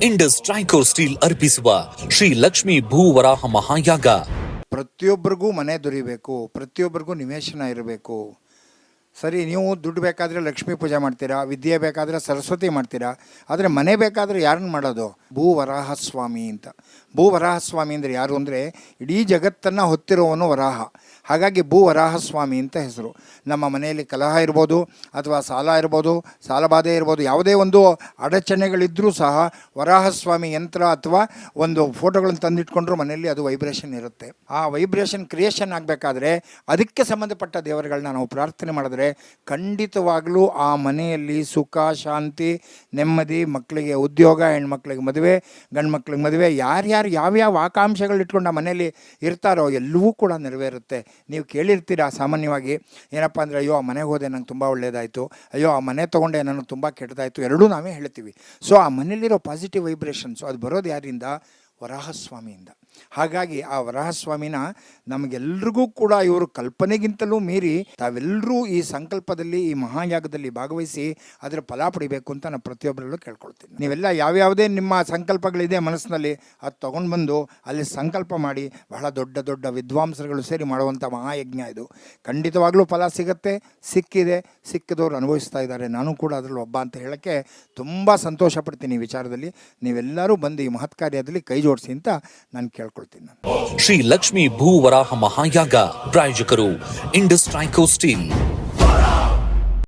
Indus ಟ್ರೈಕೋರ್ steel ಅರ್ಪಿಸುವ ಶ್ರೀ ಲಕ್ಷ್ಮೀ ಭೂವರಾಹ ಮಹಾಯಾಗ. ಪ್ರತಿಯೊಬ್ಬರಿಗೂ ಮನೆ ದೊರೀಬೇಕು, ಪ್ರತಿಯೊಬ್ಬರಿಗೂ ನಿವೇಶನ ಇರಬೇಕು. ಸರಿ, ನೀವು ದುಡ್ಡು ಬೇಕಾದರೆ ಲಕ್ಷ್ಮೀ ಪೂಜೆ ಮಾಡ್ತೀರಾ, ವಿದ್ಯೆ ಬೇಕಾದರೆ ಸರಸ್ವತಿ ಮಾಡ್ತೀರಾ, ಆದರೆ ಮನೆ ಬೇಕಾದರೆ ಯಾರನ್ನು ಮಾಡೋದು? ಭೂವರಾಹಸ್ವಾಮಿ ಅಂತ. ಭೂವರಾಹಸ್ವಾಮಿ ಅಂದರೆ ಯಾರು ಅಂದರೆ ಇಡೀ ಜಗತ್ತನ್ನು ಹೊತ್ತಿರುವವನು ವರಾಹ. ಹಾಗಾಗಿ ಭೂವರಾಹಸ್ವಾಮಿ ಅಂತ ಹೆಸರು. ನಮ್ಮ ಮನೆಯಲ್ಲಿ ಕಲಹ ಇರ್ಬೋದು, ಅಥವಾ ಸಾಲ ಇರ್ಬೋದು, ಸಾಲಬಾಧೆ ಇರ್ಬೋದು, ಯಾವುದೇ ಒಂದು ಅಡಚಣೆಗಳಿದ್ದರೂ ಸಹ ವರಾಹಸ್ವಾಮಿ ಯಂತ್ರ ಅಥವಾ ಒಂದು ಫೋಟೋಗಳನ್ನು ತಂದಿಟ್ಕೊಂಡ್ರು ಮನೆಯಲ್ಲಿ ಅದು ವೈಬ್ರೇಷನ್ ಇರುತ್ತೆ. ಆ ವೈಬ್ರೇಷನ್ ಕ್ರಿಯೇಷನ್ ಆಗಬೇಕಾದ್ರೆ ಅದಕ್ಕೆ ಸಂಬಂಧಪಟ್ಟ ದೇವರುಗಳನ್ನ ನಾವು ಪ್ರಾರ್ಥನೆ ಮಾಡಿದ್ರೆ ಖಂಡಿತವಾಗಲೂ ಆ ಮನೆಯಲ್ಲಿ ಸುಖ, ಶಾಂತಿ, ನೆಮ್ಮದಿ, ಮಕ್ಕಳಿಗೆ ಉದ್ಯೋಗ, ಹೆಣ್ಮಕ್ಳಿಗೆ ಮದುವೆ, ಗಂಡು ಮಕ್ಳಿಗೆ ಮದುವೆ, ಯಾರ್ಯಾರು ಯಾವ್ಯಾವ ಆಕಾಂಕ್ಷೆಗಳು ಇಟ್ಕೊಂಡು ಆ ಮನೆಯಲ್ಲಿ ಇರ್ತಾರೋ ಎಲ್ಲವೂ ಕೂಡ ನೆರವೇರುತ್ತೆ. ನೀವು ಕೇಳಿರ್ತೀರ ಸಾಮಾನ್ಯವಾಗಿ, ಏನಪ್ಪ ಅಂದರೆ ಅಯ್ಯೋ ಆ ಮನೆಗೆ ಹೋದೆ ನಂಗೆ ತುಂಬ ಒಳ್ಳೆಯದಾಯಿತು, ಅಯ್ಯೋ ಆ ಮನೆ ತೊಗೊಂಡೆ ನನಗೆ ತುಂಬ ಕೆಟ್ಟದಾಯಿತು, ಎರಡೂ ನಾವೇ ಹೇಳ್ತೀವಿ. ಸೊ ಆ ಮನೆಯಲ್ಲಿರೋ ಪಾಸಿಟಿವ್ ವೈಬ್ರೇಷನ್ಸು ಅದು ಬರೋದು ಯಾರಿಂದ? ವರಾಹಸ್ವಾಮಿಯಿಂದ. ಹಾಗಾಗಿ ಆ ವರಾಹಸ್ವಾಮಿನ ನಮಗೆಲ್ರಿಗೂ ಕೂಡ ಇವರು ಕಲ್ಪನೆಗಿಂತಲೂ ಮೀರಿ ತಾವೆಲ್ಲರೂ ಈ ಸಂಕಲ್ಪದಲ್ಲಿ, ಈ ಮಹಾಯಾಗದಲ್ಲಿ ಭಾಗವಹಿಸಿ ಅದರ ಫಲ ಪಡಿಬೇಕು ಅಂತ ನಾನು ಪ್ರತಿಯೊಬ್ಬರಲ್ಲೂ ಕೇಳ್ಕೊಳ್ತೀನಿ. ನೀವೆಲ್ಲ ಯಾವ್ಯಾವುದೇ ನಿಮ್ಮ ಸಂಕಲ್ಪಗಳಿದೆ ಮನಸ್ಸಿನಲ್ಲಿ, ಅದು ತೊಗೊಂಡು ಬಂದು ಅಲ್ಲಿ ಸಂಕಲ್ಪ ಮಾಡಿ ಬಹಳ ದೊಡ್ಡ ದೊಡ್ಡ ವಿದ್ವಾಂಸರುಗಳು ಸೇರಿ ಮಾಡುವಂಥ ಮಹಾಯಜ್ಞ ಇದು. ಖಂಡಿತವಾಗ್ಲೂ ಫಲ ಸಿಗುತ್ತೆ, ಸಿಕ್ಕಿದೆ, ಸಿಕ್ಕಿದವರು ಅನುಭವಿಸ್ತಾ ಇದ್ದಾರೆ. ನಾನು ಕೂಡ ಅದರಲ್ಲಿ ಒಬ್ಬ ಅಂತ ಹೇಳೋಕ್ಕೆ ತುಂಬ ಸಂತೋಷ ಪಡ್ತೀನಿ. ಈ ವಿಚಾರದಲ್ಲಿ ನೀವೆಲ್ಲರೂ ಬಂದು ಈ ಮಹತ್ ಕಾರ್ಯದಲ್ಲಿ ಕೈ ಜೋಡಿಸಿ ಅಂತ ನಾನು ಕೇಳ್ಕೊಳ್ತೀನಿ. ಶ್ರೀ ಲಕ್ಷ್ಮೀ ಭೂವರಾಹ ಮಹಾಯಾಗ ಪ್ರಾಯೋಜಕರು ಇಂಡಸ್ ಟ್ರೈಕೋರ್ ಸ್ಟೀಲ್.